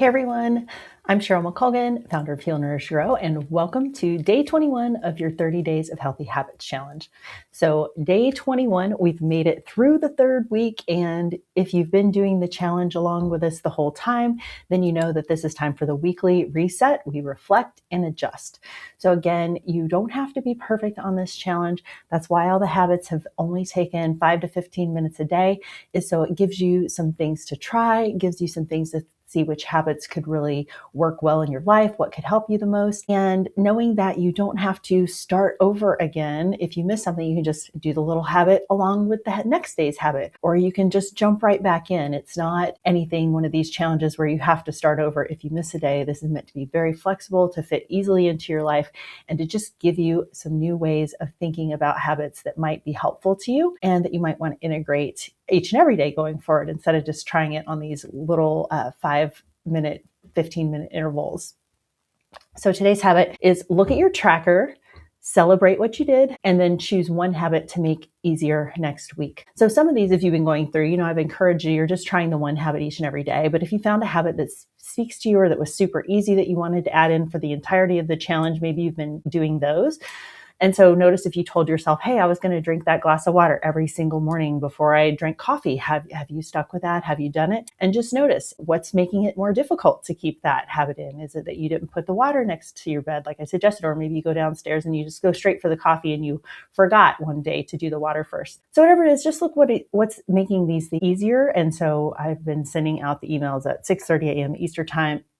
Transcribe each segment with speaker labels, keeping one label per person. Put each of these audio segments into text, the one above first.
Speaker 1: Hey everyone, I'm Cheryl McColgan, founder of Heal, Nourish, Grow, and welcome to day 21 of your 30 Days of Healthy Habits Challenge. So day 21, we've made it through the third week, and if you've been doing the challenge along with us the whole time, then you know that this is time for the weekly reset. We reflect and adjust. So again, you don't have to be perfect on this challenge. That's why all the habits have only taken 5 to 15 minutes a day, is so it gives you some things to try, it gives you some things to see which habits could really work well in your life, what could help you the most. And knowing that you don't have to start over again. If you miss something, you can just do the little habit along with the next day's habit, or you can just jump right back in. It's not anything, one of these challenges where you have to start over if you miss a day. This is meant to be very flexible, to fit easily into your life, and to just give you some new ways of thinking about habits that might be helpful to you and that you might want to integrate each and every day going forward, instead of just trying it on these little 5-minute, 15-minute intervals. So today's habit is look at your tracker, celebrate what you did, and then choose one habit to make easier next week. So some of these, if you've been going through, I've encouraged you, you're just trying the one habit each and every day. But if you found a habit that speaks to you or that was super easy that you wanted to add in for the entirety of the challenge, maybe you've been doing those. And so notice if you told yourself, hey, I was going to drink that glass of water every single morning before I drank coffee. Have you stuck with that? Have you done it? And just notice what's making it more difficult to keep that habit in. Is it that you didn't put the water next to your bed like I suggested, or maybe you go downstairs and you just go straight for the coffee and you forgot one day to do the water first. So whatever it is, just look what's making these easier. And so I've been sending out the emails at 6:30 a.m.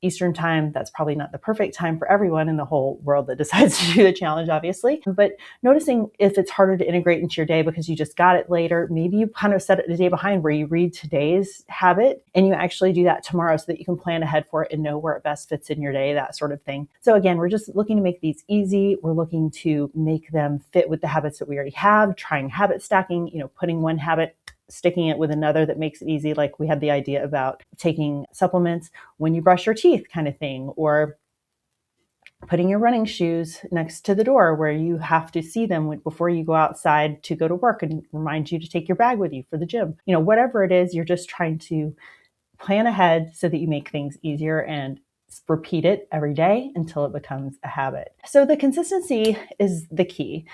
Speaker 1: Eastern time. That's probably not the perfect time for everyone in the whole world that decides to do the challenge, obviously. But noticing if it's harder to integrate into your day because you just got it later, maybe you kind of set it the day behind where you read today's habit and you actually do that tomorrow so that you can plan ahead for it and know where it best fits in your day, that sort of thing. So again, we're just looking to make these easy. We're looking to make them fit with the habits that we already have, trying habit stacking, putting one habit, sticking it with another that makes it easy. Like we had the idea about taking supplements when you brush your teeth kind of thing, or putting your running shoes next to the door where you have to see them before you go outside to go to work and remind you to take your bag with you for the gym. Whatever it is, you're just trying to plan ahead so that you make things easier and repeat it every day until it becomes a habit. So the consistency is the key.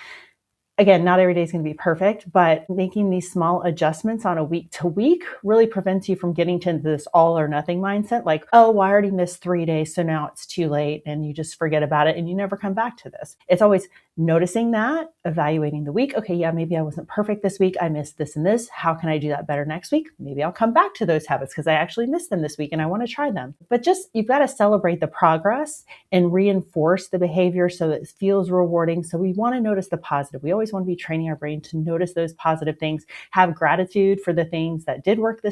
Speaker 1: Again, not every day is going to be perfect, but making these small adjustments on a week to week really prevents you from getting to this all or nothing mindset. Like, oh, I already missed 3 days, so now it's too late. And you just forget about it and you never come back to this. It's always noticing that, evaluating the week. Okay, yeah, maybe I wasn't perfect this week. I missed this and this. How can I do that better next week? Maybe I'll come back to those habits because I actually missed them this week and I want to try them. But just, you've got to celebrate the progress and reinforce the behavior so that it feels rewarding. So we want to notice the positive. We always want to be training our brain to notice those positive things, have gratitude for the things that did work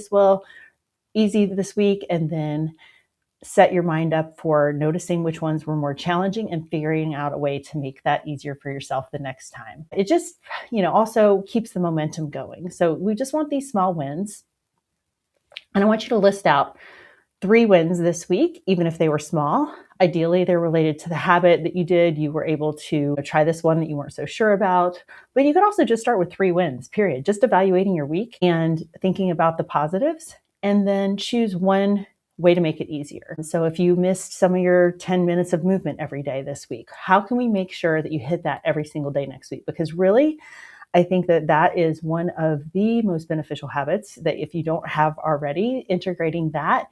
Speaker 1: easy this week, and then set your mind up for noticing which ones were more challenging and figuring out a way to make that easier for yourself the next time. It just, also keeps the momentum going. So we just want these small wins. And I want you to list out 3 wins this week, even if they were small. Ideally, they're related to the habit that you did. You were able to try this one that you weren't so sure about. But you could also just start with 3 wins, period. Just evaluating your week and thinking about the positives, and then choose one way to make it easier. So if you missed some of your 10 minutes of movement every day this week, how can we make sure that you hit that every single day next week? Because really, I think that is one of the most beneficial habits that if you don't have already, integrating that,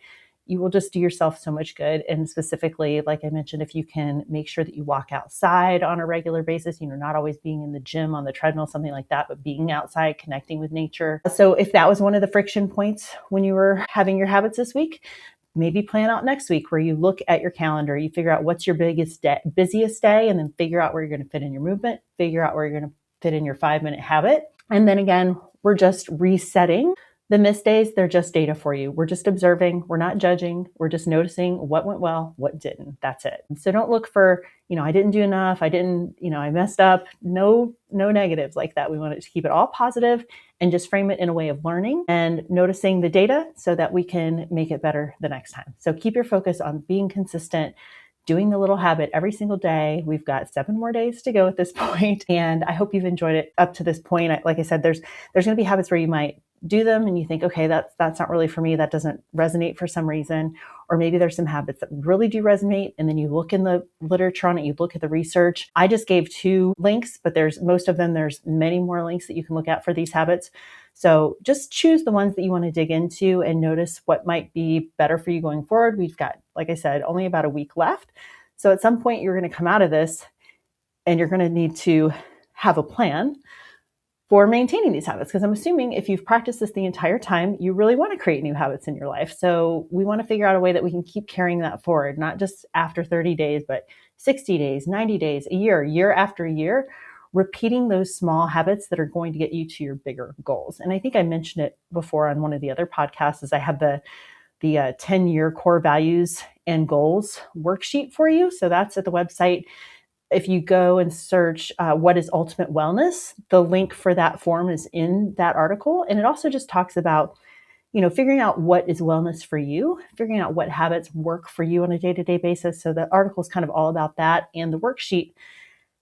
Speaker 1: you will just do yourself so much good. And specifically, like I mentioned, if you can make sure that you walk outside on a regular basis, not always being in the gym on the treadmill, something like that, but being outside, connecting with nature. So if that was one of the friction points when you were having your habits this week, maybe plan out next week where you look at your calendar, you figure out what's your busiest day, and then figure out where you're going to fit in your movement, figure out where you're going to fit in your 5-minute habit. And then again, we're just resetting. The missed days, they're just data for you. We're just observing. We're not judging. We're just noticing what went well, what didn't. That's it. So don't look for, I didn't do enough. I didn't, I messed up. No negatives like that. We want to keep it all positive and just frame it in a way of learning and noticing the data so that we can make it better the next time. So keep your focus on being consistent, doing the little habit every single day. We've got 7 more days to go at this point, and I hope you've enjoyed it up to this point. Like I said, there's going to be habits where you might do them and you think, okay, that's not really for me. That doesn't resonate for some reason. Or maybe there's some habits that really do resonate. And then you look in the literature on it, you look at the research. I just gave 2 links, but there's many more links that you can look at for these habits. So just choose the ones that you want to dig into and notice what might be better for you going forward. We've got, like I said, only about a week left. So at some point you're going to come out of this and you're going to need to have a plan for maintaining these habits. Because I'm assuming if you've practiced this the entire time, you really want to create new habits in your life. So we want to figure out a way that we can keep carrying that forward, not just after 30 days, but 60 days, 90 days, a year after year, repeating those small habits that are going to get you to your bigger goals. And I think I mentioned it before on one of the other podcasts, is I have the 10-year core values and goals worksheet for you. So that's at the website. If you go and search what is ultimate wellness, the link for that form is in that article. And it also just talks about, figuring out what is wellness for you, figuring out what habits work for you on a day-to-day basis. So the article is kind of all about that. And the worksheet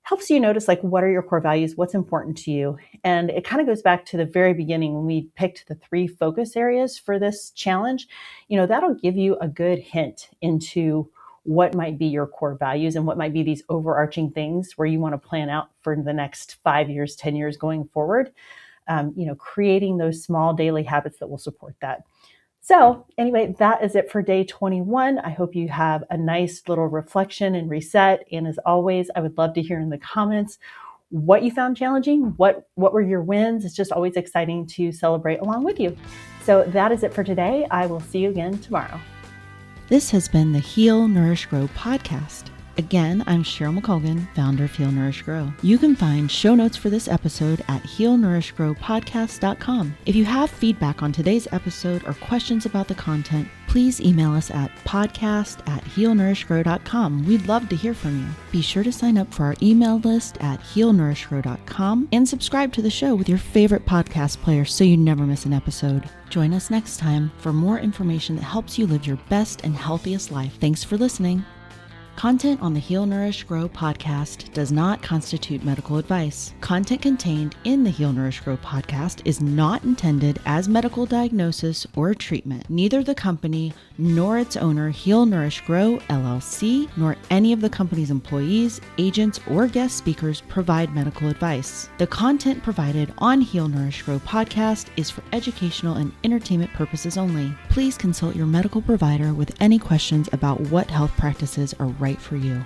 Speaker 1: helps you notice, like, what are your core values? What's important to you? And it kind of goes back to the very beginning when we picked the 3 focus areas for this challenge. That'll give you a good hint into what might be your core values and what might be these overarching things where you want to plan out for the next 5 years, 10 years going forward. Creating those small daily habits that will support that. So anyway, that is it for day 21. I hope you have a nice little reflection and reset. And as always, I would love to hear in the comments what you found challenging, what were your wins. It's just always exciting to celebrate along with you. So that is it for today. I will see you again tomorrow.
Speaker 2: This has been the Heal, Nourish, Grow podcast. Again, I'm Cheryl McColgan, founder of Heal, Nourish, Grow. You can find show notes for this episode at healnourishgrowpodcast.com. If you have feedback on today's episode or questions about the content, please email us at podcast@healnourishgrow.com. We'd love to hear from you. Be sure to sign up for our email list at healnourishgrow.com and subscribe to the show with your favorite podcast player so you never miss an episode. Join us next time for more information that helps you live your best and healthiest life. Thanks for listening. Content on the Heal, Nourish, Grow podcast does not constitute medical advice. Content contained in the Heal, Nourish, Grow podcast is not intended as medical diagnosis or treatment. Neither the company nor its owner, Heal, Nourish, Grow, LLC, nor any of the company's employees, agents, or guest speakers provide medical advice. The content provided on Heal, Nourish, Grow podcast is for educational and entertainment purposes only. Please consult your medical provider with any questions about what health practices are right for you.